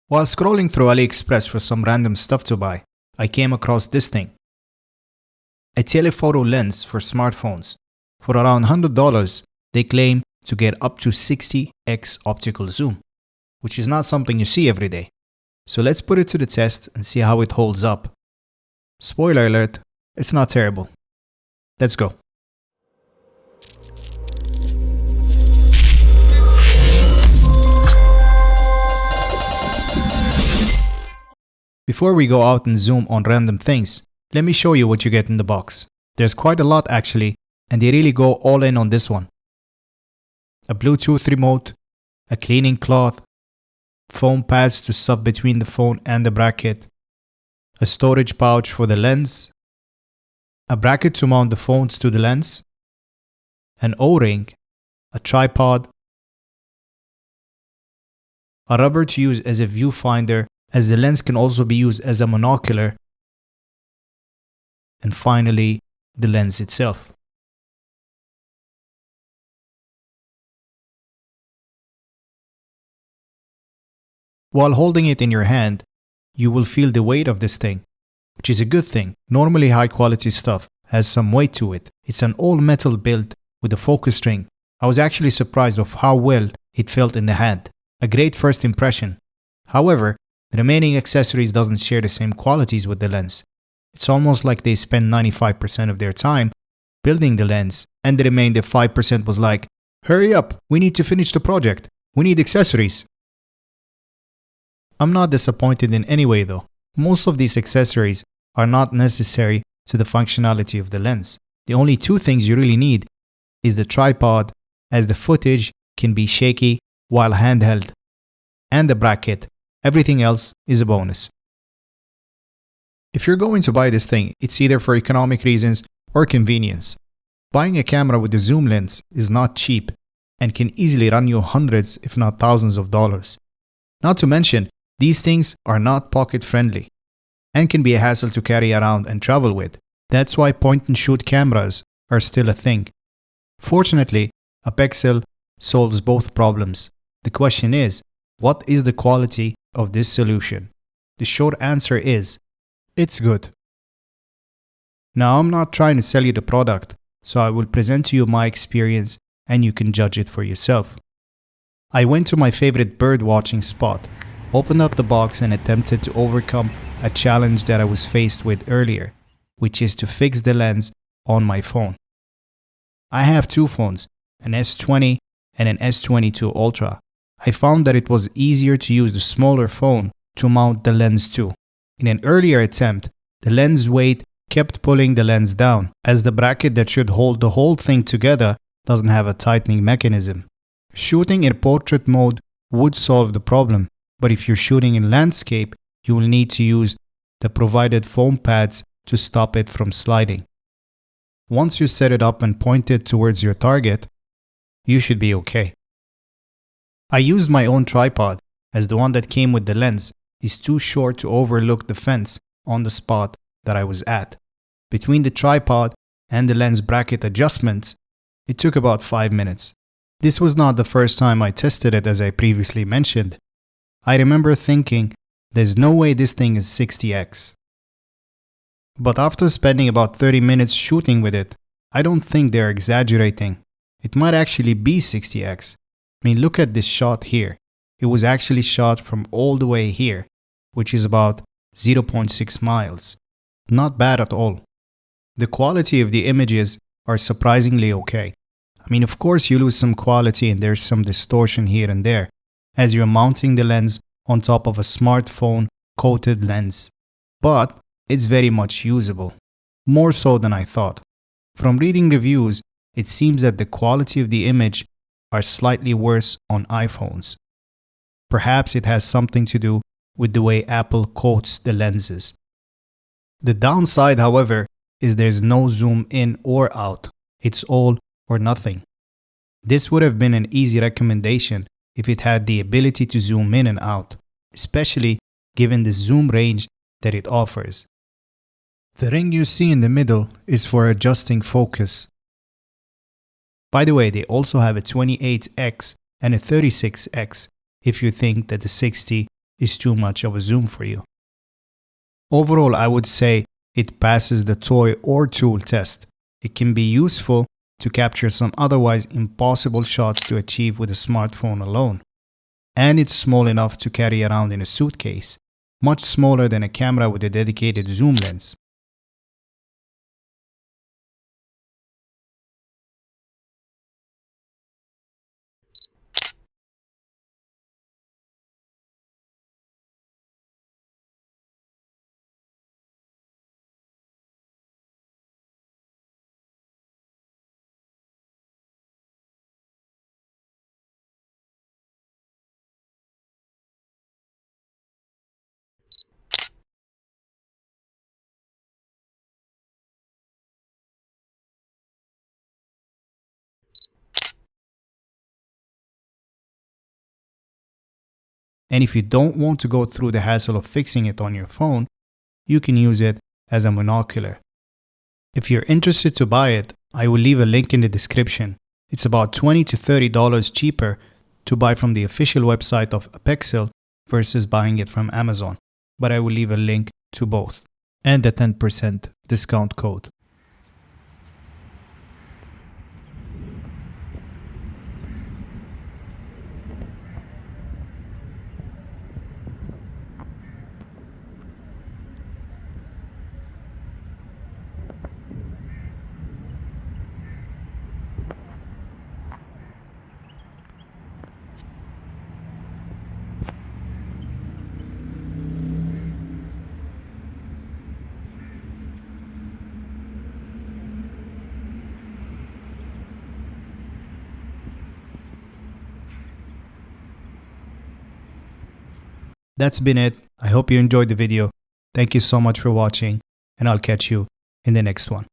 While scrolling through AliExpress for some random stuff to buy, I came across this thing. A telephoto lens for smartphones. For around $100, they claim to get up to 60x optical zoom, which is not something you see every day. So let's put it to the test and see how it holds up. Spoiler alert, it's not terrible. Let's go. Before we go out and zoom on random things, let me show you what you get in the box. There's quite a lot actually, and they really go all in on this one. A Bluetooth remote, a cleaning cloth, foam pads to stuff between the phone and the bracket, a storage pouch for the lens, a bracket to mount the phones to the lens, an O-ring, a tripod, a rubber to use as a viewfinder, as the lens can also be used as a monocular, and finally, the lens itself. While holding it in your hand, you will feel the weight of this thing, which is a good thing. Normally high quality stuff has some weight to it. It's an all metal build with a focus ring. I was actually surprised of how well it felt in the hand. A great first impression. However, the remaining accessories doesn't share the same qualities with the lens. It's almost like they spend 95% of their time building the lens, and the remaining 5% was like, hurry up, we need to finish the project. We need accessories. I'm not disappointed in any way though. Most of these accessories are not necessary to the functionality of the lens. The only two things you really need is the tripod, as the footage can be shaky while handheld, and the bracket. Everything else is a bonus. If you're going to buy this thing, it's either for economic reasons or convenience. Buying a camera with a zoom lens is not cheap and can easily run you hundreds if not thousands of dollars. Not to mention, these things are not pocket friendly and can be a hassle to carry around and travel with. That's why point and shoot cameras are still a thing. Fortunately, Apexel solves both problems. The question is, what is the quality of this solution? The short answer is, it's good. Now, I'm not trying to sell you the product, so I will present to you my experience and you can judge it for yourself. I went to my favorite bird watching spot, opened up the box and attempted to overcome a challenge that I was faced with earlier, which is to fix the lens on my phone. I have two phones, an S20 and an S22 Ultra. I found that it was easier to use the smaller phone to mount the lens to. In an earlier attempt, the lens weight kept pulling the lens down, as the bracket that should hold the whole thing together doesn't have a tightening mechanism. Shooting in portrait mode would solve the problem, but if you're shooting in landscape, you will need to use the provided foam pads to stop it from sliding. Once you set it up and point it towards your target, you should be okay. I used my own tripod, as the one that came with the lens is too short to overlook the fence on the spot that I was at. Between the tripod and the lens bracket adjustments, it took about 5 minutes. This was not the first time I tested it, as I previously mentioned. I remember thinking, there's no way this thing is 60x. But after spending about 30 minutes shooting with it, I don't think they're exaggerating. It might actually be 60x. I mean, look at this shot here. It was actually shot from all the way here, which is about 0.6 miles. Not bad at all. The quality of the images are surprisingly okay. I mean, of course you lose some quality and there's some distortion here and there, as you're mounting the lens on top of a smartphone coated lens. But it's very much usable. More so than I thought. From reading reviews, it seems that the quality of the image are slightly worse on iPhones. Perhaps it has something to do with the way Apple coats the lenses. The downside, however, is there's no zoom in or out. It's all or nothing. This would have been an easy recommendation if it had the ability to zoom in and out, especially given the zoom range that it offers. The ring you see in the middle is for adjusting focus. By the way, they also have a 28x and a 36x if you think that the 60 is too much of a zoom for you. Overall, I would say it passes the toy or tool test. It can be useful to capture some otherwise impossible shots to achieve with a smartphone alone. And it's small enough to carry around in a suitcase, much smaller than a camera with a dedicated zoom lens. And if you don't want to go through the hassle of fixing it on your phone, you can use it as a monocular. If you're interested to buy it, I will leave a link in the description. It's about $20 to $30 cheaper to buy from the official website of Apexel versus buying it from Amazon, but I will leave a link to both and a 10% discount code. That's been it. I hope you enjoyed the video. Thank you so much for watching, and I'll catch you in the next one.